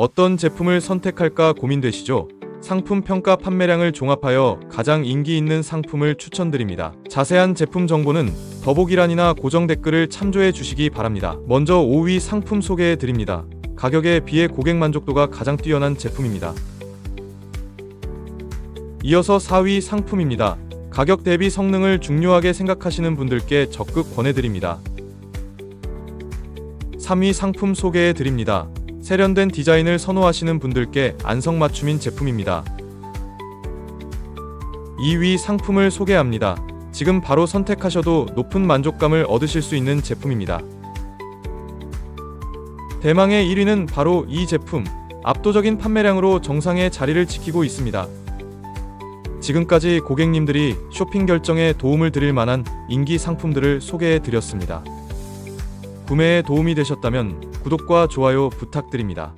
어떤 제품을 선택할까 고민되시죠? 상품 평가 판매량을 종합하여 가장 인기 있는 상품을 추천드립니다. 자세한 제품 정보는 더보기란이나 고정 댓글을 참조해 주시기 바랍니다. 먼저 5위 상품 소개해 드립니다. 가격에 비해 고객 만족도가 가장 뛰어난 제품입니다. 이어서 4위 상품입니다. 가격 대비 성능을 중요하게 생각하시는 분들께 적극 권해드립니다. 3위 상품 소개해 드립니다. 세련된 디자인을 선호하시는 분들께 안성맞춤인 제품입니다. 2위 상품을 소개합니다. 지금 바로 선택하셔도 높은 만족감을 얻으실 수 있는 제품입니다. 대망의 1위는 바로 이 제품. 압도적인 판매량으로 정상의 자리를 지키고 있습니다. 지금까지 고객님들이 쇼핑 결정에 도움을 드릴 만한 인기 상품들을 소개해 드렸습니다. 구매에 도움이 되셨다면 구독과 좋아요 부탁드립니다.